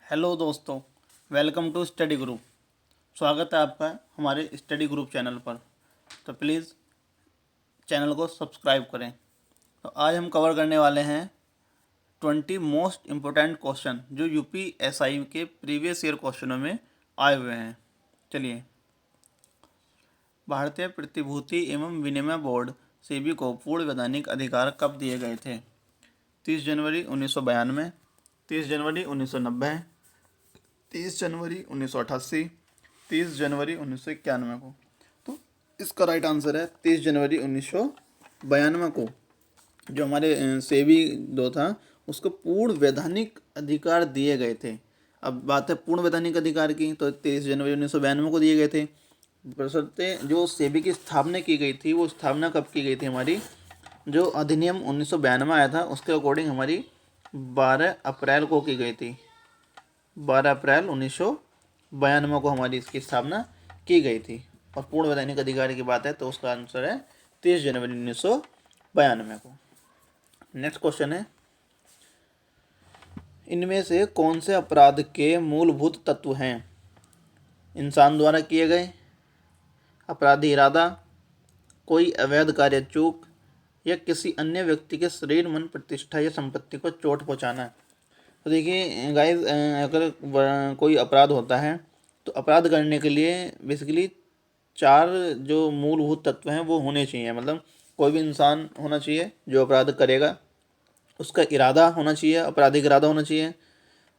Hello दोस्तों, welcome to study group. स्वागत है आपका हमारे स्टडी ग्रुप चैनल पर। तो प्लीज़ चैनल को सब्सक्राइब करें। तो आज हम कवर करने वाले हैं 20 मोस्ट इम्पोर्टेंट क्वेश्चन जो यूपीएसआई के प्रीवियस ईयर क्वेश्चनों में आए हुए हैं। चलिए, भारतीय प्रतिभूति एवं विनिमय बोर्ड सेबी को पूर्ण वैधानिक अधिकार कब दिए गए थे? 30 जनवरी 1992, 30 जनवरी 1990, 30 जनवरी 1988, 30 जनवरी 1991 को। तो इसका राइट आंसर है 30 जनवरी 1992 को जो हमारे सेबी दो था उसको पूर्ण वैधानिक अधिकार दिए गए थे। अब बात है पूर्ण वैधानिक अधिकार की, तो 23 जनवरी 1992 को दिए गए थे। बशर्ते जो सेबी की स्थापना की गई थी वो स्थापना कब की गई थी? हमारी जो अधिनियम 1992 आया था उसके अकॉर्डिंग हमारी 12 अप्रैल को की गई थी। 12 अप्रैल 1992 को हमारी इसकी स्थापना की गई थी। और पूर्ण वैधानिक अधिकार की बात है तो उसका आंसर है 30 जनवरी 1992 को। नेक्स्ट क्वेश्चन है, इनमें से कौन से अपराध के मूलभूत तत्व हैं? इंसान द्वारा किए गए, अपराधी इरादा, कोई अवैध कार्य चूक, या किसी अन्य व्यक्ति के शरीर, मन, प्रतिष्ठा या संपत्ति को चोट पहुंचाना। तो देखिए गाइस, अगर कोई अपराध होता है तो अपराध करने के लिए बेसिकली 4 जो मूलभूत तत्व हैं वो होने चाहिए। मतलब कोई भी इंसान होना चाहिए जो अपराध करेगा, उसका इरादा होना चाहिए, आपराधिक इरादा होना चाहिए,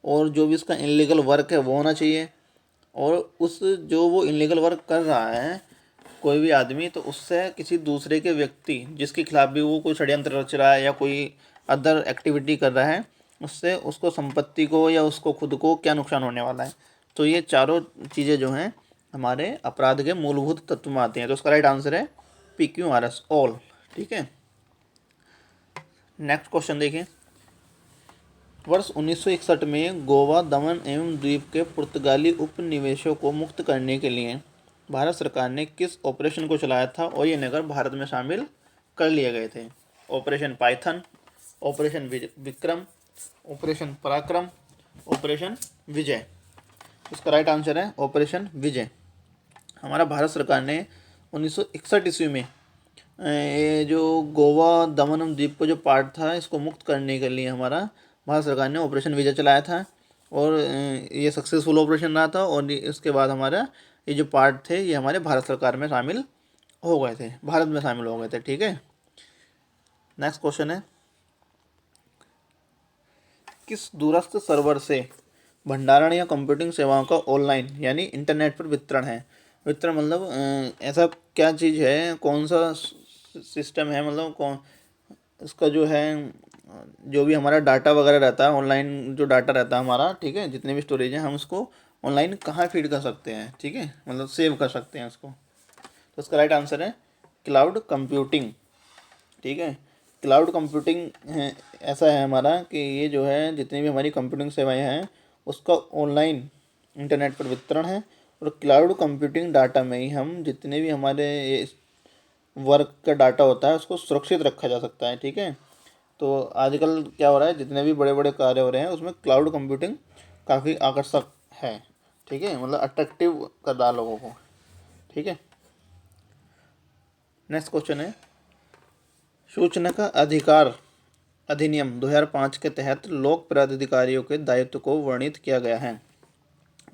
और जो भी उसका इनलीगल वर्क है वो होना चाहिए, और उस जो वो इनलीगल वर्क कर रहा है कोई भी आदमी, तो उससे किसी दूसरे के व्यक्ति जिसके खिलाफ भी वो कोई षड्यंत्र रच रहा है या कोई अदर एक्टिविटी कर रहा है, उससे उसको संपत्ति को या उसको खुद को क्या नुकसान होने वाला है। तो ये चारों चीज़ें जो हैं हमारे अपराध के मूलभूत तत्व में आती हैं। तो उसका राइट आंसर है PQRS, ऑल। ठीक है, नेक्स्ट क्वेश्चन देखिए, वर्ष 1961 में गोवा, दमन एवं द्वीप के पुर्तगाली उपनिवेशों को मुक्त करने के लिए भारत सरकार ने किस ऑपरेशन को चलाया था और ये नगर भारत में शामिल कर लिए गए थे? Operation Python, operation Vikram, operation पराक्रम, ऑपरेशन विजय। इसका राइट आंसर है ऑपरेशन विजय। हमारा भारत सरकार ने 1961 ईस्वी में ये जो गोवा, दमन एवं द्वीप को जो पार्ट था इसको मुक्त करने के लिए हमारा भारत सरकार ने ऑपरेशन विजय चलाया था, और ये सक्सेसफुल ऑपरेशन रहा था। और इसके बाद हमारा ये जो पार्ट थे ये हमारे भारत सरकार में शामिल हो गए थे, भारत में शामिल हो गए थे। ठीक है, नेक्स्ट क्वेश्चन है, किस दूरस्थ सर्वर से भंडारण या कंप्यूटिंग सेवाओं का ऑनलाइन यानी इंटरनेट पर वितरण है? वितरण मतलब ऐसा क्या चीज़ है, कौन सा सिस्टम है, मतलब कौन इसका जो है जो भी हमारा डाटा वगैरह रहता है ऑनलाइन, जो डाटा रहता है हमारा, ठीक है, जितने भी स्टोरेज हैं हम उसको ऑनलाइन कहाँ फीड कर सकते हैं? ठीक है, मतलब सेव कर सकते हैं उसको। तो इसका राइट आंसर है क्लाउड कंप्यूटिंग। ठीक है, क्लाउड कंप्यूटिंग है, ऐसा है हमारा कि ये जो है जितनी भी हमारी कंप्यूटिंग सेवाएं हैं उसका ऑनलाइन इंटरनेट पर वितरण है, और क्लाउड कंप्यूटिंग डाटा में ही हम जितने भी हमारे ये वर्क का डाटा होता है उसको सुरक्षित रखा जा सकता है। ठीक है, तो आजकल क्या हो रहा है, जितने भी बड़े बड़े कार्य हो रहे हैं उसमें क्लाउड कंप्यूटिंग काफ़ी आकर्षक है। ठीक है, मतलब अट्रैक्टिव कर रहा है लोगों को। ठीक है, नेक्स्ट क्वेश्चन है, सूचना का अधिकार अधिनियम 2005 के तहत लोक प्राधिकारियों के दायित्व को वर्णित किया गया है।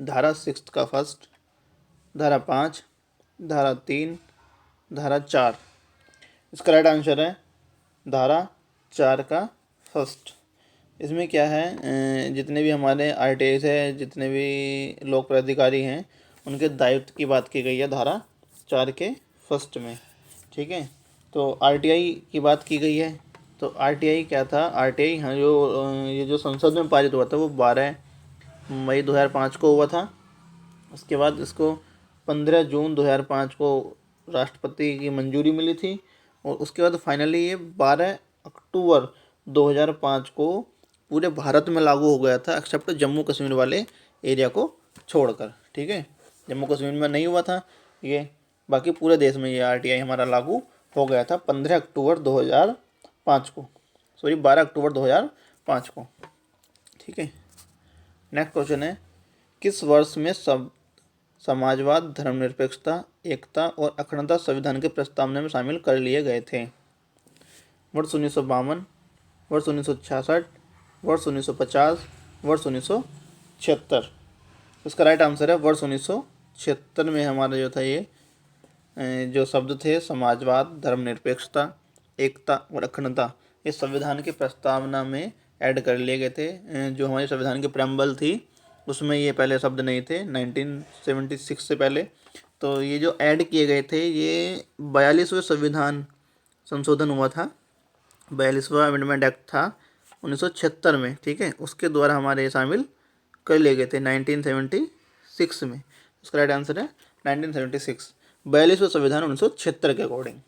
धारा 6 का फर्स्ट, धारा 5, धारा 3, धारा 4। इसका राइट आंसर है धारा 4 का फर्स्ट। इसमें क्या है, जितने भी हमारे RTI है, जितने भी लोक प्राधिकारी हैं उनके दायित्व की बात की गई है धारा 4 के फर्स्ट में। ठीक है, तो RTI की बात की गई है। तो RTI क्या था? RTI हाँ, जो ये जो संसद में पारित हुआ था वो 12 मई 2005 को हुआ था। उसके बाद इसको 15 जून 2005 को राष्ट्रपति की मंजूरी मिली थी, और उसके बाद फाइनली ये 12 अक्टूबर 2005 को पूरे भारत में लागू हो गया था, एक्सेप्ट जम्मू कश्मीर वाले एरिया को छोड़कर। ठीक है, जम्मू कश्मीर में नहीं हुआ था ये, बाकी पूरे देश में ये RTI हमारा लागू हो गया था 15 अक्टूबर 2005 को, सॉरी 12 अक्टूबर 2005 को। ठीक है, नेक्स्ट क्वेश्चन है, किस वर्ष में सब समाजवाद, धर्मनिरपेक्षता, एकता और अखंडता संविधान के प्रस्तावना में शामिल कर लिए गए थे? वर्ष 1952, वर्ष 1966, वर्ष 1950, वर्ष 1976। इसका राइट आंसर है वर्ष 1976 में हमारा जो था ये जो शब्द थे समाजवाद, धर्मनिरपेक्षता, एकता और अखंडता, ये संविधान की प्रस्तावना में ऐड कर लिए गए थे। जो हमारे संविधान की प्रेम्बल थी उसमें ये पहले शब्द नहीं थे 1976 से पहले। तो ये जो ऐड किए गए थे ये 42वें संविधान संशोधन हुआ था, 42वां अमेंडमेंट एक्ट था 1976 में, ठीक है, उसके द्वारा हमारे शामिल कर लिए गए थे 1976 में। इसका राइट आंसर है 1976, 42वां संविधान 1976 के अकॉर्डिंग।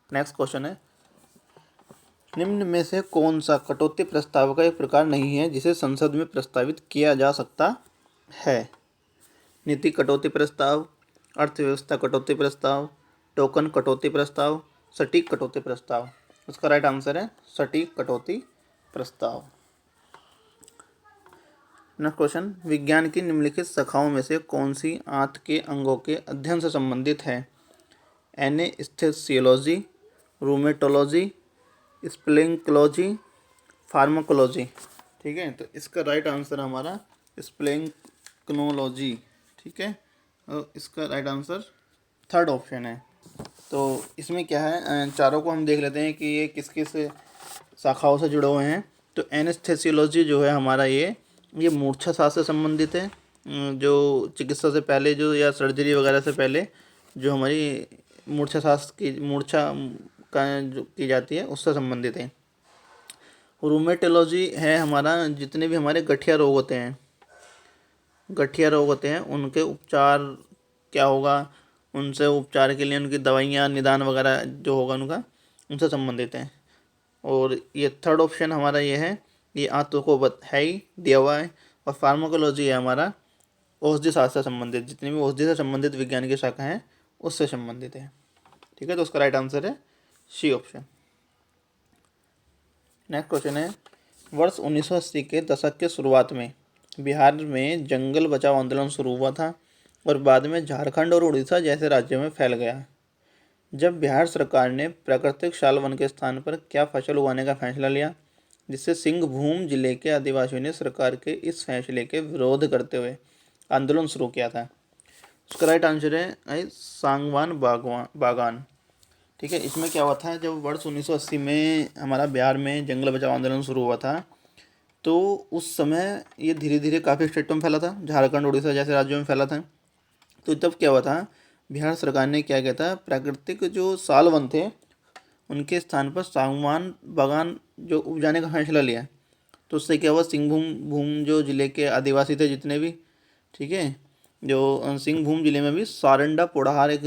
नेक्स्ट क्वेश्चन है, निम्न में से कौन सा कटौती प्रस्ताव का एक प्रकार नहीं है जिसे संसद में प्रस्तावित किया जा सकता है? नीति कटौती प्रस्ताव, अर्थव्यवस्था कटौती प्रस्ताव, टोकन कटौती प्रस्ताव, सटीक कटौती प्रस्ताव। इसका राइट आंसर है सटीक कटौती प्रस्ताव। नेक्स्ट क्वेश्चन, विज्ञान की निम्नलिखित शाखाओं में से कौन सी आंत के अंगों के अध्ययन से संबंधित है? Anesthesiology, rheumatology, splanchnology, pharmacology. ठीक है, तो इसका राइट आंसर हमारा स्प्लेंक्नोलॉजी, ठीक है, और इसका राइट आंसर थर्ड ऑप्शन है। तो इसमें क्या है, चारों को हम देख लेते हैं कि ये किस किस शाखाओं से जुड़े हुए हैं। तो एनेस्थेसियोलॉजी जो है हमारा ये मूर्छा शास्त्र से संबंधित है, जो चिकित्सा से पहले जो या सर्जरी वगैरह से पहले जो हमारी मूर्छा शास्त्र की मूर्छा का जो की जाती है उससे संबंधित है। रूमेटोलॉजी है हमारा जितने भी हमारे गठिया रोग होते हैं उनके उपचार क्या होगा, उनसे उपचार के लिए उनकी दवाइयाँ निदान वगैरह जो होगा उनका उनसे संबंधित है। और ये थर्ड ऑप्शन हमारा ये है, ये आंतों को है ही दिया हुआ है। और फार्माकोलॉजी है हमारा औषधि शास्त्र से संबंधित, जितनी भी औषधि से संबंधित विज्ञान की शाखा हैं उससे संबंधित है। ठीक है, तो उसका राइट आंसर है सी ऑप्शन। नेक्स्ट क्वेश्चन है, वर्ष 1980 के दशक के शुरुआत में बिहार में जंगल बचाओ आंदोलन शुरू हुआ था और बाद में झारखंड और उड़ीसा जैसे राज्यों में फैल गया। जब बिहार सरकार ने प्राकृतिक शालवन के स्थान पर क्या फसल उगाने का फैसला लिया, जिससे सिंहभूम जिले के आदिवासियों ने सरकार के इस फैसले के विरोध करते हुए आंदोलन शुरू किया था? उसका राइट आंसर है सांगवान बागान। ठीक है, इसमें क्या हुआ था, जब वर्ष 1980 में हमारा बिहार में जंगल बचाओ आंदोलन शुरू हुआ था तो उस समय ये धीरे धीरे काफ़ी स्टेटों में फैला था, झारखंड उड़ीसा जैसे राज्यों में फैला था। तो तब क्या हुआ था, बिहार सरकार ने क्या किया था, प्राकृतिक जो साल वन थे उनके स्थान पर सागवान बागान जो उपजाने का फैसला लिया। तो उससे क्या हुआ, सिंहभूम जो जिले के आदिवासी थे जितने भी, ठीक है, जो सिंहभूम जिले में भी सारंडा पोड़ाहार एक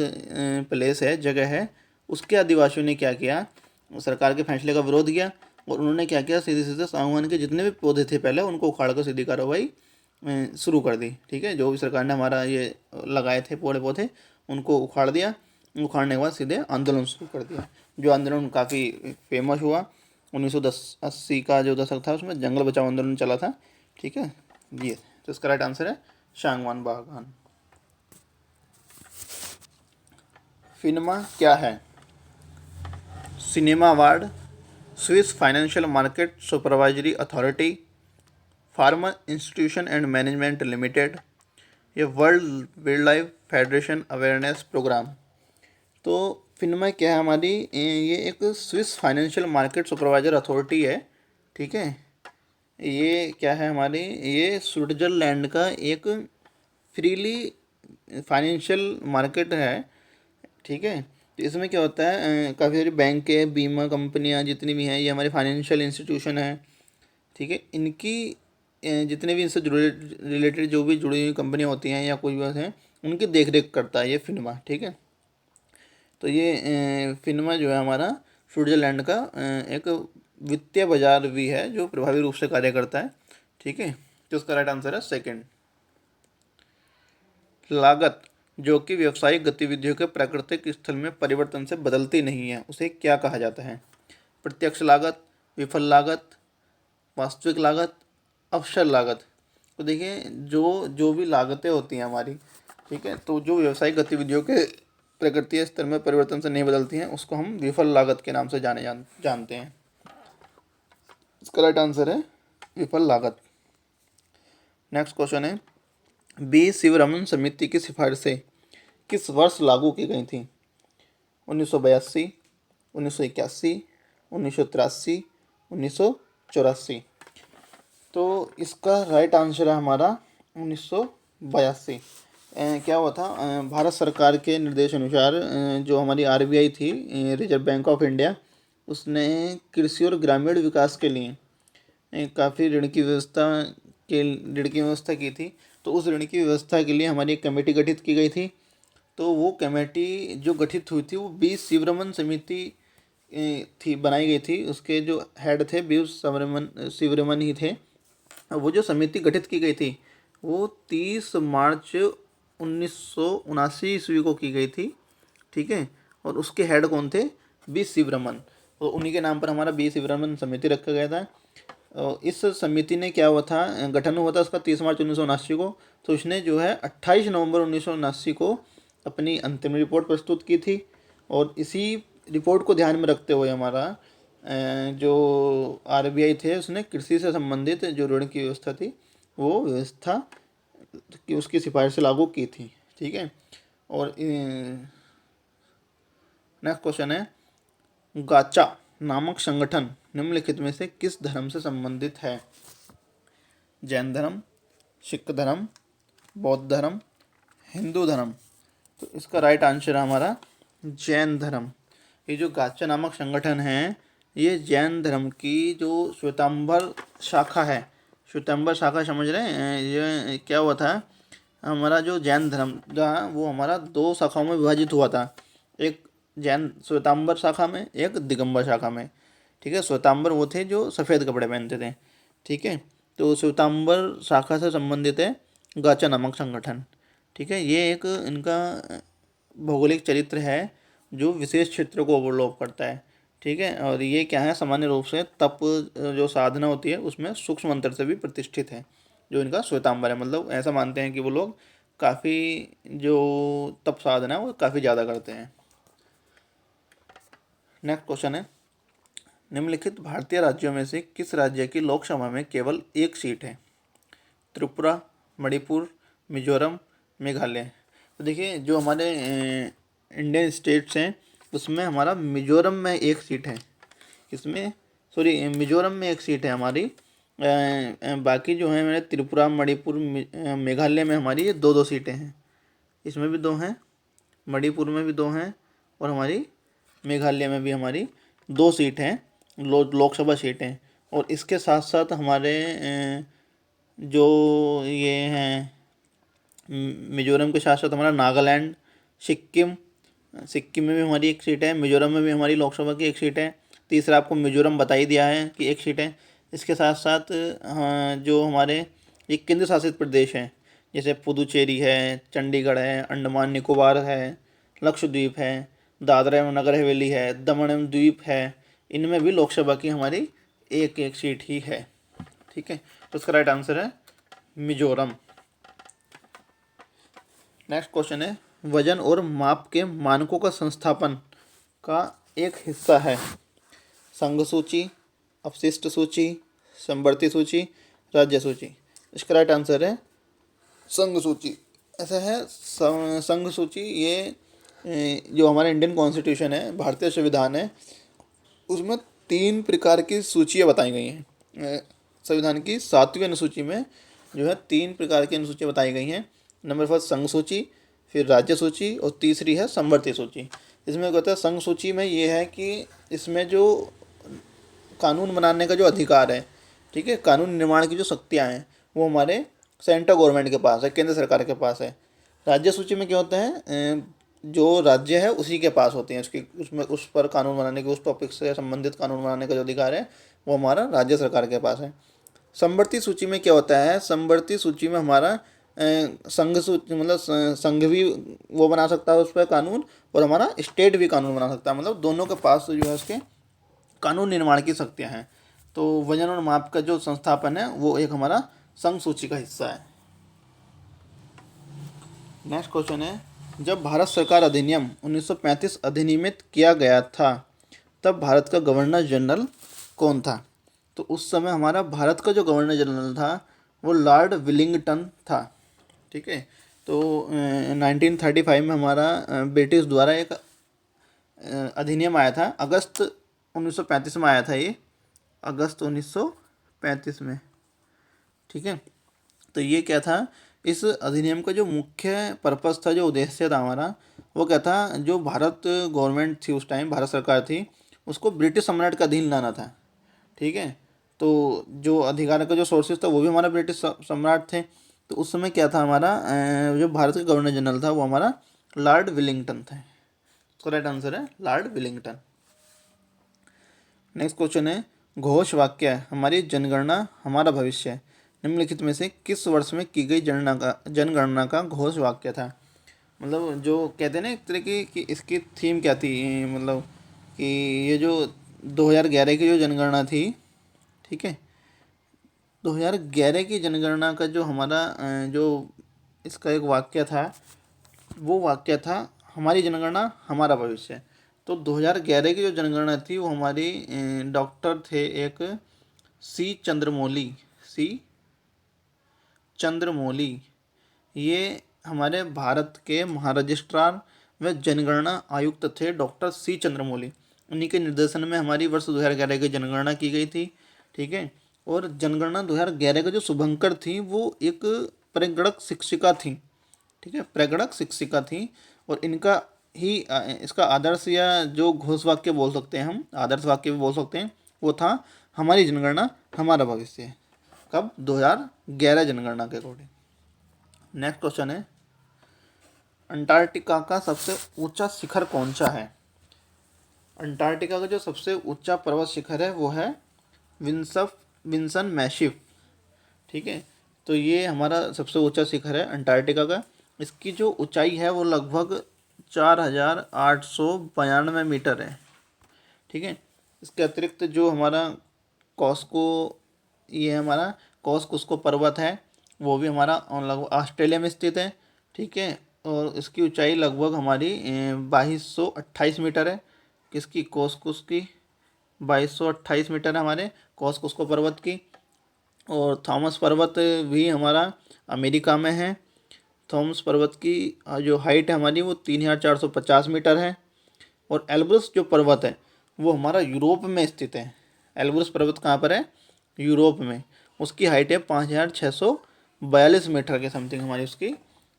प्लेस है, जगह है, उसके आदिवासियों ने क्या किया, सरकार के फैसले का विरोध किया और उन्होंने क्या किया, सीधे सीधे सागवान के जितने भी पौधे थे पहले उनको उखाड़ कर सीधी कार्रवाई शुरू कर दी। ठीक है, जो भी सरकार ने हमारा ये लगाए थे पौधे पौधे उनको उखाड़ दिया, उखाड़ने के बाद सीधे आंदोलन शुरू कर दिया, जो आंदोलन काफ़ी फेमस हुआ। 1980 का जो दशक था उसमें जंगल बचाओ आंदोलन चला था। ठीक है, ये तो इसका राइट आंसर है सांगवान बागान। फिनमा क्या है? Cinema award, Swiss financial market supervisory authority, farmer institution and management limited, ये world wildlife federation awareness program. तो फिनमा क्या है हमारी, ये एक Swiss financial market supervisor authority है। ठीक है, ये क्या है हमारी, ये स्विट्ज़रलैंड का एक फ्रीली फाइनेंशियल मार्केट है। ठीक है, तो इसमें क्या होता है, काफ़ी सारी बैंक है, बीमा कंपनियां जितनी भी हैं, ये हमारी फाइनेंशियल इंस्टीट्यूशन है। ठीक है, इनकी जितने भी इनसे जुड़े रिलेटेड जो भी जुड़ी हुई कंपनियां होती हैं या कोई भी हैं उनकी देख रेख करता है ये फिनमा। ठीक है, तो ये फिनमा जो है हमारा स्विट्ज़रलैंड का एक वित्तीय बाजार भी है जो प्रभावी रूप से कार्य करता है। ठीक है, तो उसका राइट आंसर है सेकंड। लागत जो कि व्यावसायिक गतिविधियों के प्राकृतिक स्थल में परिवर्तन से बदलती नहीं है उसे क्या कहा जाता है? प्रत्यक्ष लागत, विफल लागत, वास्तविक लागत, अवसर लागत। तो देखिए जो जो भी लागतें होती हैं हमारी, ठीक है, तो जो व्यवसायिक गतिविधियों के प्रकृति स्तर में परिवर्तन से नहीं बदलती हैं उसको हम विफल लागत के नाम से जानते हैं। इसका राइट आंसर है विफल लागत। नेक्स्ट क्वेश्चन है, बी शिवरमन समिति की सिफारिशें किस वर्ष लागू की गई थी? 1982, 1981, 1983, 1984। तो इसका राइट आंसर है हमारा 1982। क्या हुआ था, भारत सरकार के निर्देश अनुसार जो हमारी आरबीआई थी, रिजर्व बैंक ऑफ इंडिया, उसने कृषि और ग्रामीण विकास के लिए काफ़ी ऋण की व्यवस्था की थी। तो उस ऋण की व्यवस्था के लिए हमारी एक कमेटी गठित की गई थी। तो वो कमेटी जो गठित हुई थी वो बी शिवरमन समिति थी, बनाई गई थी। उसके जो हेड थे बी शिवरमन ही थे। वो जो समिति गठित की गई थी वो 30 मार्च 1979 ईस्वी को की गई थी, ठीक है। और उसके हेड कौन थे? बी शिवरमन। तो उन्हीं के नाम पर हमारा बी शिवरमन समिति रखा गया था। इस समिति ने क्या हुआ था, गठन हुआ था उसका 30 मार्च 1979 को। तो उसने जो है 28 नवंबर 1979 को अपनी अंतिम रिपोर्ट प्रस्तुत की थी। और इसी रिपोर्ट को ध्यान में रखते हुए हमारा जो आरबीआई थे उसने कृषि से संबंधित जो ऋण की व्यवस्था थी वो व्यवस्था की उसकी सिफारिश लागू की थी, ठीक है। और नेक्स्ट क्वेश्चन है, गाचा नामक संगठन निम्नलिखित में से किस धर्म से संबंधित है? जैन धर्म, सिख धर्म, बौद्ध धर्म, हिंदू धर्म। तो इसका राइट आंसर है हमारा जैन धर्म। ये जो गाचा नामक संगठन है ये जैन धर्म की जो श्वेतांबर शाखा है, श्वेतांबर शाखा समझ रहे हैं? ये क्या हुआ था, हमारा जो जैन धर्म था वो हमारा 2 शाखाओं में विभाजित हुआ था। एक जैन श्वेतांबर शाखा में, एक दिगंबर शाखा में, ठीक है। श्वेतांबर वो थे जो सफ़ेद कपड़े पहनते थे, ठीक है। तो श्वेतांबर शाखा से संबंधित है गाचा नामक संगठन, ठीक है। ये एक इनका भौगोलिक चरित्र है जो विशेष क्षेत्र को ओवरलैप करता है, ठीक है। और ये क्या है, सामान्य रूप से तप जो साधना होती है उसमें सूक्ष्म मंत्र से भी प्रतिष्ठित है जो इनका श्वेतांबर है। मतलब ऐसा मानते हैं कि वो लोग काफ़ी जो तप साधना है वो काफ़ी ज़्यादा करते हैं। नेक्स्ट क्वेश्चन है, निम्नलिखित भारतीय राज्यों में से किस राज्य की लोकसभा में केवल एक सीट है? त्रिपुरा, मणिपुर, मिजोरम, मेघालय। तो देखिए जो हमारे इंडियन स्टेट्स हैं उसमें हमारा मिजोरम में एक सीट है, इसमें सॉरी मिजोरम में एक सीट है हमारी। बाकी जो है मेरे त्रिपुरा, मणिपुर, मेघालय में हमारी ये 2-2 सीटें हैं। इसमें भी 2 हैं, मणिपुर में भी 2 हैं और हमारी मेघालय में भी हमारी 2 सीट हैं, लोकसभा सीटें। और इसके साथ साथ हमारे जो ये हैं मिजोरम के साथ साथ हमारा नागालैंड, सिक्किम, सिक्किम में भी हमारी एक सीट है, मिजोरम में भी हमारी लोकसभा की एक सीट है। तीसरा आपको मिजोरम बता ही दिया है कि एक सीट है। इसके साथ साथ हाँ, जो हमारे ये केंद्र शासित प्रदेश हैं जैसे पुदुचेरी है, चंडीगढ़ है, अंडमान निकोबार है, लक्षद्वीप है, दादरा एवं नगर हवेली है, दमन एवं द्वीप है, इनमें भी लोकसभा की हमारी एक एक सीट ही है, ठीक है। तो इसका राइट आंसर है मिजोरम। नेक्स्ट क्वेश्चन है, वजन और माप के मानकों का संस्थापन का एक हिस्सा है संघ सूची, अपशिष्ट सूची, समवर्ती सूची, राज्य सूची। इसका राइट आंसर है संघ सूची। ऐसा है संघ सूची ये जो हमारा इंडियन कॉन्स्टिट्यूशन है, भारतीय संविधान है, उसमें 3 प्रकार की सूचियाँ बताई गई हैं। संविधान की 7वीं अनुसूची में जो है 3 प्रकार की अनुसूचियाँ बताई गई हैं। नंबर फर्स्ट संघ सूची, फिर राज्य सूची और तीसरी है समवर्ती सूची। इसमें कहते हैं संघ सूची में ये है कि इसमें जो कानून बनाने का जो अधिकार है, ठीक है, कानून निर्माण की जो शक्तियाँ हैं वो हमारे सेंट्रल गवर्नमेंट के पास है, केंद्र सरकार के पास है। राज्य सूची में क्या होता है, जो राज्य है उसी के पास होती हैं, उसकी उसमें उस पर कानून बनाने के, उस टॉपिक से संबंधित कानून बनाने का जो अधिकार है वो हमारा राज्य सरकार के पास है। समवर्ती सूची में क्या होता है, समवर्ती सूची में हमारा संघ सूची मतलब संघ भी वो बना सकता है उस पर कानून, और हमारा स्टेट भी कानून बना सकता है। मतलब दोनों के पास जो है उसके कानून निर्माण की शक्तियाँ हैं। तो वजन और माप का जो संस्थापन है वो एक हमारा संघ सूची का हिस्सा है। नेक्स्ट क्वेश्चन है, जब भारत सरकार अधिनियम 1935 अधिनियमित किया गया था तब भारत का गवर्नर जनरल कौन था? तो उस समय हमारा भारत का जो गवर्नर जनरल था वो लॉर्ड विलिंगटन था। ठीक है, तो 1935 में हमारा ब्रिटिश द्वारा एक अधिनियम आया था, अगस्त 1935 में आया था ये, अगस्त 1935 में। ठीक है, तो ये क्या था, इस अधिनियम का जो मुख्य पर्पस था, जो उद्देश्य था हमारा, वो क्या था, जो भारत गवर्नमेंट थी उस टाइम, भारत सरकार थी, उसको ब्रिटिश सम्राट का अधीन लाना था। ठीक है, तो जो अधिकार का जो सोर्सेज था वो भी हमारा ब्रिटिश सम्राट थे। तो उस समय क्या था हमारा, जो भारत का गवर्नर जनरल था वो हमारा लॉर्ड विलिंगटन थे। तो राइट आंसर है लॉर्ड विलिंगटन। नेक्स्ट क्वेश्चन है, घोष वाक्य हमारी जनगणना हमारा भविष्य निम्नलिखित में से किस वर्ष में की गई जनगणना का घोष वाक्य था? मतलब जो कहते हैं ना एक तरह की कि इसकी थीम क्या थी, मतलब कि ये जो 2011 की जो जनगणना थी, ठीक है, 2011 की जनगणना का जो हमारा जो इसका एक वाक्य था, वो वाक्य था हमारी जनगणना हमारा भविष्य। तो 2011 की जो जनगणना थी वो हमारी डॉक्टर थे एक सी चंद्रमौली, ये हमारे भारत के महारजिस्ट्रार व जनगणना आयुक्त थे डॉक्टर सी चंद्रमौली। उन्हीं के निर्देशन में हमारी वर्ष 2011 की जनगणना की गई थी। ठीक है, और जनगणना 2011 का जो शुभंकर थी वो एक प्रगणक शिक्षिका थी। ठीक है, प्रगणक शिक्षिका थी, और इनका ही इसका आदर्श या जो घोष वाक्य बोल सकते हैं, हम आदर्श वाक्य भी बोल सकते हैं, वो था हमारी जनगणना हमारा भविष्य। कब? 2011 जनगणना के अकॉर्डिंग। नेक्स्ट क्वेश्चन है, अंटार्कटिका का सबसे ऊंचा शिखर कौन सा है? अंटार्कटिका का जो सबसे ऊंचा पर्वत शिखर है वो है विंसन मैसिव। ठीक है, तो ये हमारा सबसे ऊंचा शिखर है अंटार्कटिका का। इसकी जो ऊंचाई है वो लगभग 4892 मीटर है। ठीक है, इसके अतिरिक्त जो हमारा कॉस्को, ये हमारा कॉस्को पर्वत है, वो भी हमारा लगभग ऑस्ट्रेलिया में स्थित है। ठीक है, और इसकी ऊंचाई लगभग हमारी 2228 मीटर है। किसकी? कॉस्कुस की 2228 मीटर है हमारे कॉस्को पर्वत की। और थॉमस पर्वत भी हमारा अमेरिका में है। थॉमस पर्वत की जो हाइट है हमारी वो 3450 मीटर है। और एल्ब्रस जो पर्वत है वो हमारा यूरोप में स्थित है। एल्ब्रस पर्वत कहाँ पर है? यूरोप में। उसकी हाइट है 5642 मीटर के समथिंग हमारी उसकी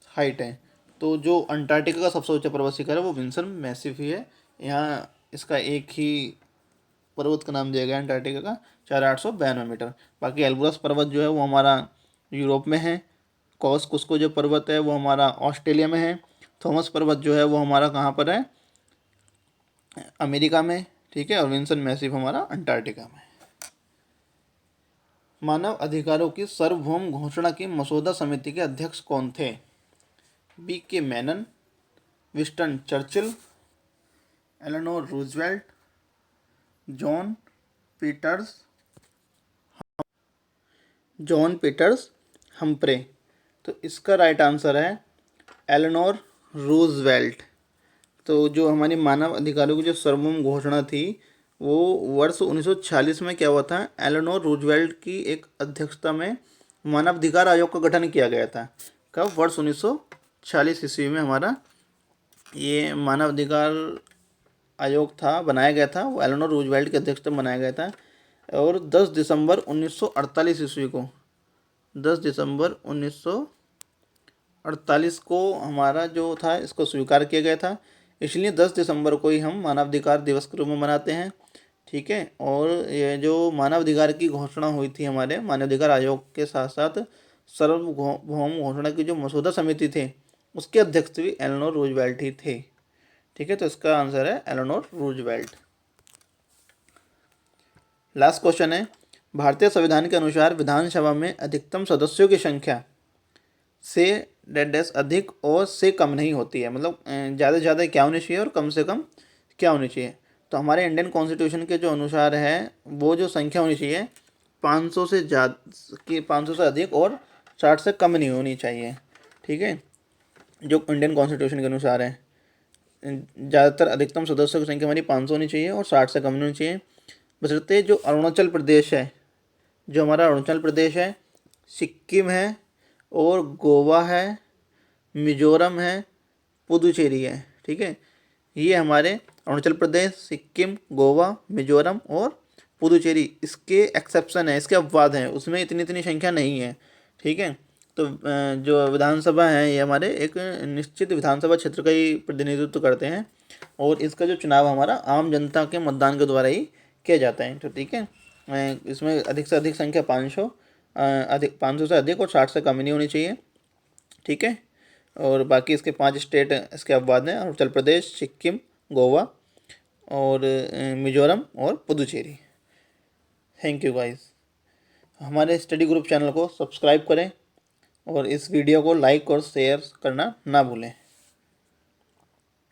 हाइट है। तो जो अंटार्कटिका का सबसे ऊंचा पर्वत शिखर है वो विंसन मैसिव ही है। यहाँ इसका एक ही पर्वत का नाम दिया गया अंटार्कटिका का, 4892 मीटर। बाकी एल्ब्रस पर्वत जो है वो हमारा यूरोप में है। कॉस्को जो पर्वत है वो हमारा ऑस्ट्रेलिया में है। थॉमस पर्वत जो है वो हमारा कहाँ पर है? अमेरिका में। ठीक है, और विंसन मैसिव हमारा अंटार्कटिका में। मानव अधिकारों की सार्वभौम घोषणा की मसौदा समिति के अध्यक्ष कौन थे? B.K. Menon, Winston Churchill, Eleanor Roosevelt, John Peters Humphrey. तो इसका राइट आंसर है एलेनोर रूजवेल्ट। तो जो हमारी मानव अधिकारों की जो सार्वभौम घोषणा थी वो वर्ष 1946 में क्या हुआ था, एलेनोर रूजवेल्ट की एक अध्यक्षता में मानवाधिकार आयोग का गठन किया गया था। कब? वर्ष 1946 ईस्वी में हमारा ये मानवाधिकार आयोग था, बनाया गया था। वो एलेनोर रूजवेल्ट की अध्यक्षता में बनाया गया था। और 10 दिसंबर 1948 ईस्वी को, 10 दिसंबर 1948 को हमारा जो था इसको स्वीकार किया गया था। इसलिए 10 दिसंबर को ही हम मानवाधिकार दिवस के रूप में मनाते हैं। ठीक है, और ये जो मानवाधिकार की घोषणा हुई थी हमारे मानवाधिकार आयोग के साथ साथ सार्वभौम घोषणा की जो मसौदा समिति थे उसके अध्यक्ष भी एलेनोर रूजवेल्ट ही थे। ठीक है, तो इसका आंसर है एलेनोर रूजवेल्ट। लास्ट क्वेश्चन है, भारतीय संविधान के अनुसार विधानसभा में अधिकतम सदस्यों की संख्या से डेढ़ अधिक और से कम नहीं होती है। मतलब ज़्यादा से ज़्यादा क्या होनी चाहिए और कम से कम क्या होनी चाहिए। तो हमारे इंडियन कॉन्स्टिट्यूशन के जो अनुसार है वो जो संख्या होनी चाहिए 500 से ज़्यादा कि 500 से अधिक और 60 से कम नहीं होनी चाहिए। ठीक है, जो इंडियन कॉन्स्टिट्यूशन के अनुसार है। ज़्यादातर अधिकतम सदस्यों की संख्या हमारी 500 होनी चाहिए और 60 से कम नहीं होनी चाहिए। बशर्ते जो अरुणाचल प्रदेश है, जो हमारा अरुणाचल प्रदेश है, सिक्किम है और गोवा है, मिजोरम है, पुदुचेरी है। ठीक है, ये हमारे अरुणाचल प्रदेश, सिक्किम, गोवा, मिजोरम और पुदुचेरी इसके एक्सेप्शन है, इसके अपवाद हैं, उसमें इतनी इतनी संख्या नहीं है। ठीक है, तो जो विधानसभा है ये हमारे एक निश्चित विधानसभा क्षेत्र का ही प्रतिनिधित्व करते हैं और इसका जो चुनाव हमारा आम जनता के मतदान के द्वारा ही किया जाता है। तो ठीक है, इसमें अधिक से अधिक संख्या 500 अधिक 500 से अधिक और 60 से कम नहीं होनी चाहिए। ठीक है, और बाकी इसके 5 स्टेट इसके अपवाद हैं, अरुणाचल प्रदेश, सिक्किम, गोवा और मिजोरम और पुदुचेरी। Thank you guys. हमारे स्टडी ग्रुप चैनल को सब्सक्राइब करें और इस वीडियो को लाइक और शेयर करना ना भूलें।